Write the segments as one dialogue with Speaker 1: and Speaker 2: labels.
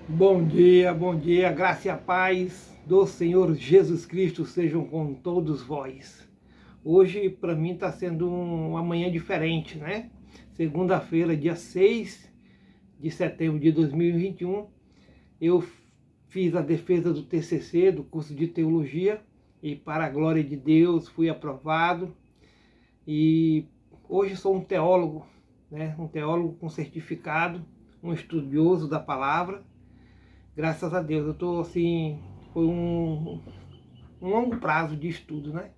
Speaker 1: Bom dia, graça e a paz do Senhor Jesus Cristo sejam com todos vós. Hoje, para mim, está sendo uma manhã diferente, né? Segunda-feira, dia 6 de setembro de 2021, eu fiz a defesa do TCC, do curso de Teologia, e para a glória de Deus fui aprovado. E hoje sou um teólogo, né? Um teólogo com certificado, um estudioso da palavra. Graças a Deus, eu estou assim, foi um longo prazo de estudo, né?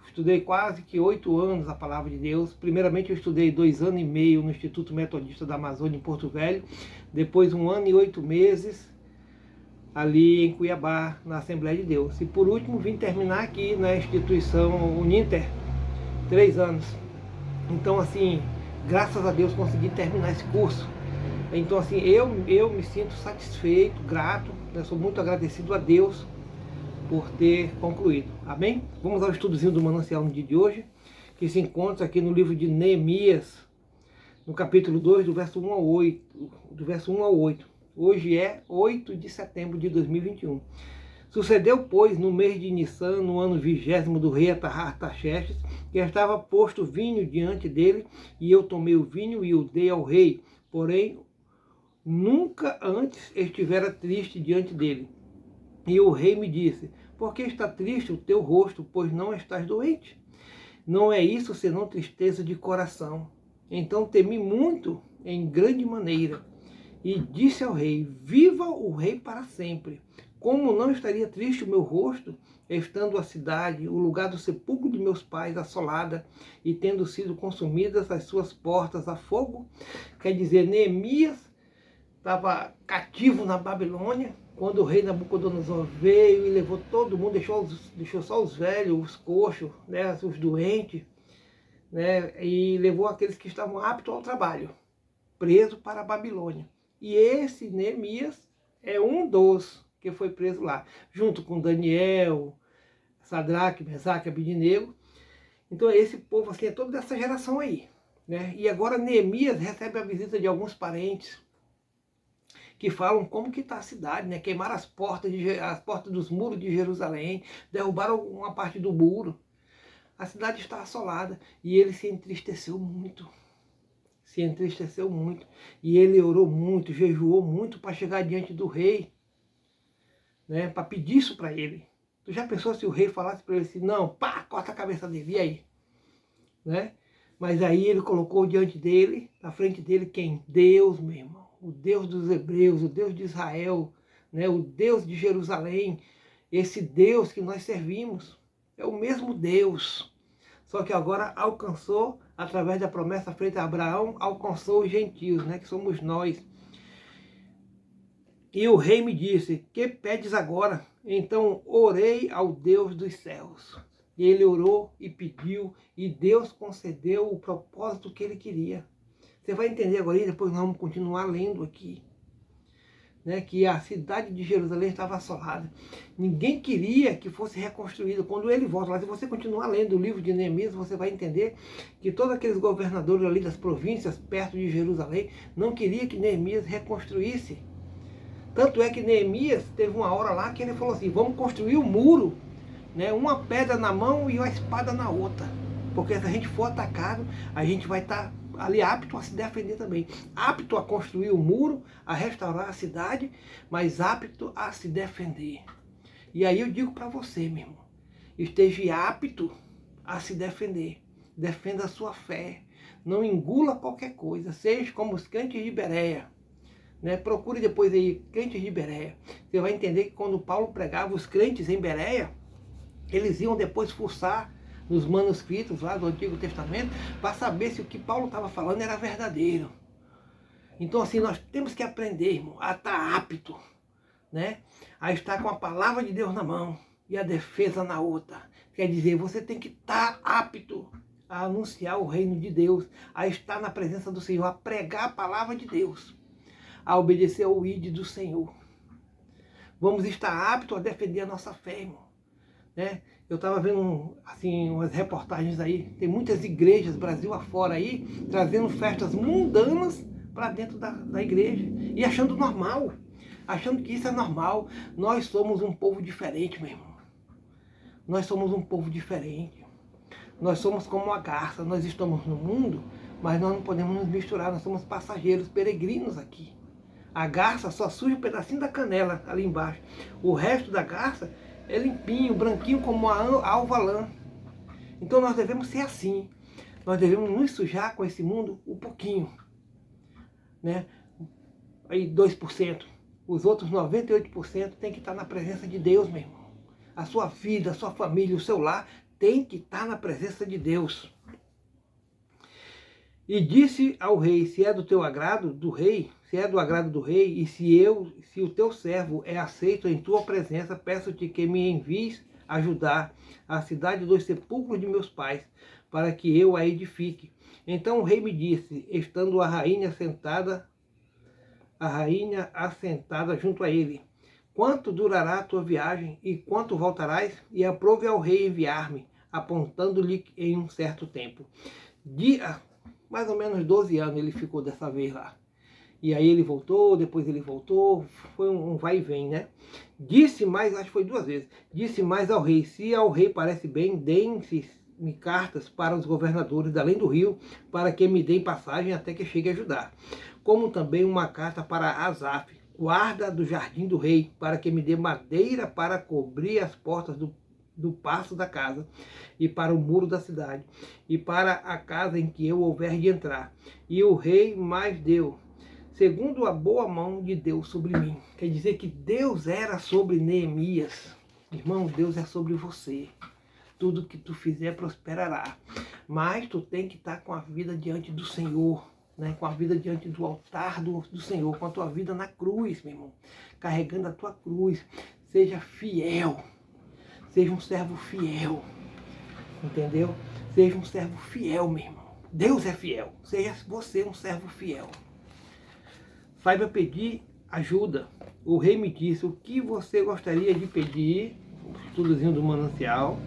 Speaker 1: Estudei quase que 8 anos a palavra de Deus. Primeiramente eu estudei 2 anos e meio no Instituto Metodista da Amazônia, em Porto Velho. Depois 1 ano e 8 meses ali em Cuiabá, na Assembleia de Deus. E por último vim terminar aqui na instituição Uninter, 3 anos. Então assim, graças a Deus consegui terminar esse curso. Então assim, eu me sinto satisfeito, grato, né? Sou muito agradecido a Deus por ter concluído. Amém? Vamos ao estudozinho do manancial no dia de hoje, que se encontra aqui no livro de Neemias, no capítulo 2, do verso 1 ao 8. Hoje é 8 de setembro de 2021. Sucedeu, pois, no mês de Nissan, no ano 20º do rei Artaxerxes, que estava posto vinho diante dele, e eu tomei o vinho e o dei ao rei. Porém, nunca antes estivera triste diante dele. E o rei me disse: por que está triste o teu rosto, pois não estás doente? Não é isso senão tristeza de coração. Então temi muito, em grande maneira, e disse ao rei: viva o rei para sempre. Como não estaria triste o meu rosto, estando a cidade, o lugar do sepulcro de meus pais, assolada, e tendo sido consumidas as suas portas a fogo? Quer dizer, Neemias estava cativo na Babilônia, quando o rei Nabucodonosor veio e levou todo mundo, deixou só os velhos, os coxos, né, os doentes, né, e levou aqueles que estavam aptos ao trabalho, preso para a Babilônia. E esse Neemias é um dos que foi preso lá, junto com Daniel, Sadraque, Mesaque, Abednego. Então esse povo assim, é toda dessa geração aí, né? E agora Neemias recebe a visita de alguns parentes, que falam como que está a cidade, né? Queimaram as portas dos muros de Jerusalém, derrubaram uma parte do muro. A cidade está assolada e ele se entristeceu muito. Se entristeceu muito. E ele orou muito, jejuou muito para chegar diante do rei, né? Para pedir isso para ele. Tu já pensou se o rei falasse para ele assim: não, pá, corta a cabeça dele, e aí? Né? Mas aí ele colocou diante dele, na frente dele, quem? Deus, meu irmão. O Deus dos hebreus, o Deus de Israel, né? O Deus de Jerusalém. Esse Deus que nós servimos é o mesmo Deus. Só que agora alcançou, através da promessa feita a Abraão, alcançou os gentios, né? Que somos nós. E o rei me disse: que pedes agora? Então orei ao Deus dos céus. E ele orou e pediu, e Deus concedeu o propósito que ele queria. Você vai entender agora, e depois nós vamos continuar lendo aqui, né, que a cidade de Jerusalém estava assolada. Ninguém queria que fosse reconstruída. Quando ele volta lá, se você continuar lendo o livro de Neemias, você vai entender que todos aqueles governadores ali das províncias perto de Jerusalém não queriam que Neemias reconstruísse. Tanto é que Neemias teve uma hora lá que ele falou assim: vamos construir o muro, né, uma pedra na mão e uma espada na outra. Porque se a gente for atacado, a gente vai estar ali apto a se defender também. Apto a construir o muro, a restaurar a cidade, mas apto a se defender. E aí eu digo para você, meu irmão, esteja apto a se defender. Defenda a sua fé. Não engula qualquer coisa. Seja como os crentes de Bereia. Né? Procure depois aí, crentes de Bereia. Você vai entender que quando Paulo pregava, os crentes em Bereia, eles iam depois fuçar nos manuscritos lá do Antigo Testamento para saber se o que Paulo estava falando era verdadeiro. Então assim, nós temos que aprender, irmão, a estar apto, né? A estar com a palavra de Deus na mão e a defesa na outra. Quer dizer, você tem que estar apto a anunciar o reino de Deus, a estar na presença do Senhor, a pregar a palavra de Deus, a obedecer ao ID do Senhor. Vamos estar aptos a defender a nossa fé, irmão. Né? Eu estava vendo assim, umas reportagens aí, tem muitas igrejas Brasil afora aí, trazendo festas mundanas para dentro da igreja e achando normal. achando que isso é normal. Nós somos um povo diferente, meu irmão. Nós somos um povo diferente. Nós somos como a garça, nós estamos no mundo, mas nós não podemos nos misturar, nós somos passageiros, peregrinos aqui. A garça só suja um pedacinho da canela ali embaixo. O resto da garça é limpinho, branquinho como a alva lã. Então nós devemos ser assim. Nós devemos nos sujar com esse mundo um pouquinho, né? Aí 2%. Os outros 98% tem que estar na presença de Deus, meu irmão. A sua vida, a sua família, o seu lar tem que estar na presença de Deus. E disse ao rei, se é do teu agrado, do rei, se é do agrado do rei, e se o teu servo é aceito em tua presença, peço-te que me envies ajudar a cidade dos sepulcros de meus pais, para que eu a edifique. Então o rei me disse, estando a rainha assentada junto a ele, quanto durará a tua viagem e quanto voltarás? E aprove ao rei enviar-me, apontando-lhe em um certo tempo. Mais ou menos 12 anos ele ficou dessa vez lá. E aí ele voltou, depois ele voltou, foi um vai e vem, né? Disse mais, acho que foi 2 vezes, disse mais ao rei, se ao rei parece bem, deem-me cartas para os governadores da além do rio, para que me deem passagem até que chegue a Judá. Como também uma carta para Asaf, guarda do jardim do rei, para que me dê madeira para cobrir as portas do paço da casa, e para o muro da cidade, e para a casa em que eu houver de entrar. E o rei mais deu, segundo a boa mão de Deus sobre mim. Quer dizer que Deus era sobre Neemias. Irmão, Deus é sobre você. Tudo que tu fizer prosperará. Mas tu tem que estar com a vida diante do Senhor, né? Com a vida diante do altar do Senhor, com a tua vida na cruz, meu irmão. Carregando a tua cruz. Seja fiel. Seja um servo fiel. Entendeu? Seja um servo fiel, meu irmão. Deus é fiel. Seja você um servo fiel. Saiba pedir ajuda. O rei me disse, o que você gostaria de pedir? Estudozinho do manancial.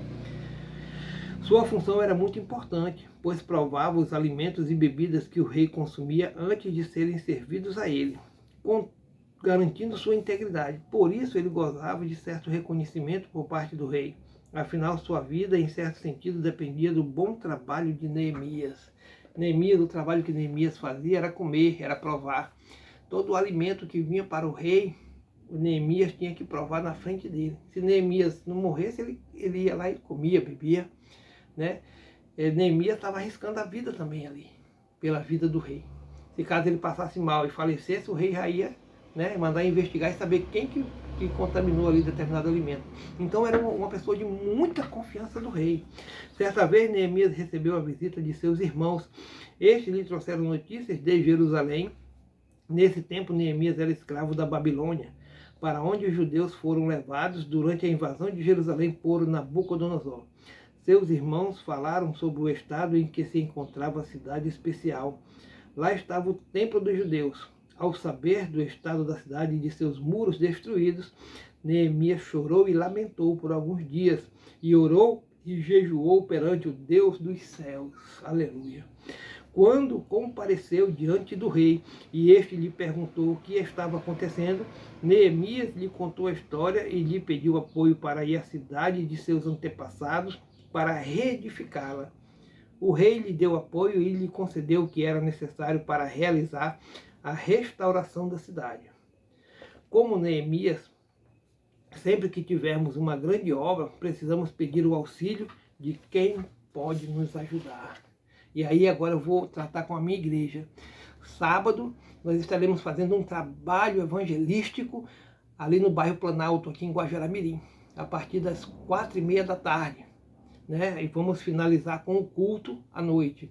Speaker 1: Sua função era muito importante, pois provava os alimentos e bebidas que o rei consumia antes de serem servidos a ele, garantindo sua integridade. Por isso ele gozava de certo reconhecimento por parte do rei. Afinal, sua vida, em certo sentido, dependia do bom trabalho de Neemias. O trabalho que Neemias fazia era comer, era provar. Todo o alimento que vinha para o rei, o Neemias tinha que provar na frente dele. Se Neemias não morresse, ele ia lá e comia, bebia, né? Neemias estava arriscando a vida também ali, pela vida do rei. Se caso ele passasse mal e falecesse, o rei já ia, né, mandar investigar e saber quem que contaminou ali determinado alimento. Então era uma pessoa de muita confiança do rei. Certa vez Neemias recebeu a visita de seus irmãos. Estes lhe trouxeram notícias de Jerusalém. Nesse tempo, Neemias era escravo da Babilônia, para onde os judeus foram levados durante a invasão de Jerusalém por Nabucodonosor. Seus irmãos falaram sobre o estado em que se encontrava a cidade especial. Lá estava o templo dos judeus. Ao saber do estado da cidade e de seus muros destruídos, Neemias chorou e lamentou por alguns dias, e orou e jejuou perante o Deus dos céus. Aleluia. Quando compareceu diante do rei, e este lhe perguntou o que estava acontecendo, Neemias lhe contou a história e lhe pediu apoio para ir à cidade de seus antepassados para reedificá-la. O rei lhe deu apoio e lhe concedeu o que era necessário para realizar a restauração da cidade. Como Neemias, sempre que tivermos uma grande obra, precisamos pedir o auxílio de quem pode nos ajudar. E aí agora eu vou tratar com a minha igreja. Sábado nós estaremos fazendo um trabalho evangelístico ali no bairro Planalto, aqui em Guajará-Mirim, a partir das 4h30 da tarde, né? E vamos finalizar com o culto à noite.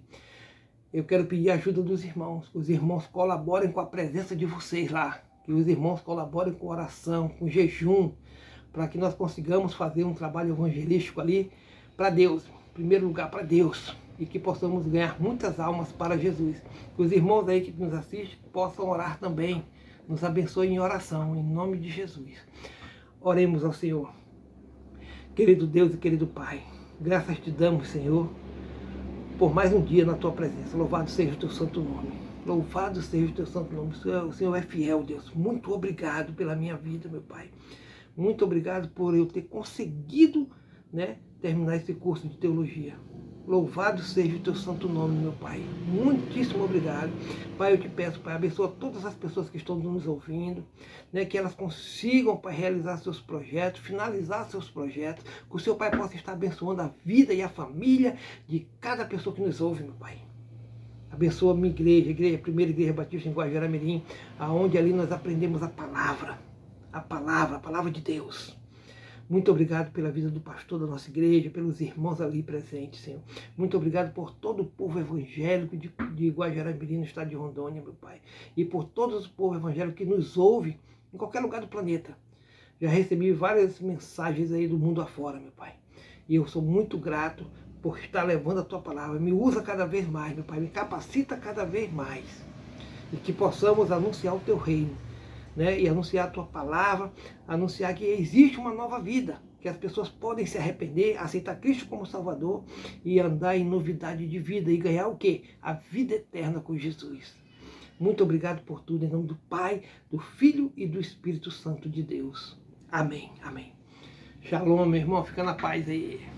Speaker 1: Eu quero pedir a ajuda dos irmãos. Os irmãos colaborem com a presença de vocês lá. Que os irmãos colaborem com oração, com jejum, para que nós consigamos fazer um trabalho evangelístico ali para Deus. Em primeiro lugar, para Deus. E que possamos ganhar muitas almas para Jesus. Que os irmãos aí que nos assistem possam orar também. Nos abençoe em oração, em nome de Jesus. Oremos ao Senhor. Querido Deus e querido Pai, graças te damos, Senhor, por mais um dia na tua presença. Louvado seja o teu santo nome. Louvado seja o teu santo nome. O Senhor é fiel, Deus. Muito obrigado pela minha vida, meu Pai. Muito obrigado por eu ter conseguido, né, terminar esse curso de teologia. Louvado seja o teu santo nome, meu Pai. Muitíssimo obrigado. Pai, eu te peço, Pai, abençoa todas as pessoas que estão nos ouvindo, né, que elas consigam, Pai, realizar seus projetos, finalizar seus projetos, que o seu Pai possa estar abençoando a vida e a família de cada pessoa que nos ouve, meu Pai. Abençoa a minha igreja, a primeira igreja batista em Guajará-Mirim, aonde ali nós aprendemos a palavra de Deus. Muito obrigado pela vida do pastor da nossa igreja, pelos irmãos ali presentes, Senhor. Muito obrigado por todo o povo evangélico de Guajará-Mirim, no estado de Rondônia, meu Pai. E por todo o povo evangélico que nos ouve em qualquer lugar do planeta. Já recebi várias mensagens aí do mundo afora, meu Pai. E eu sou muito grato por estar levando a Tua palavra. Me usa cada vez mais, meu Pai. Me capacita cada vez mais. E que possamos anunciar o Teu reino, né? E anunciar a Tua palavra, anunciar que existe uma nova vida, que as pessoas podem se arrepender, aceitar Cristo como Salvador e andar em novidade de vida e ganhar o quê? A vida eterna com Jesus. Muito obrigado por tudo, em nome do Pai, do Filho e do Espírito Santo de Deus. Amém, amém. Shalom, meu irmão, fica na paz aí.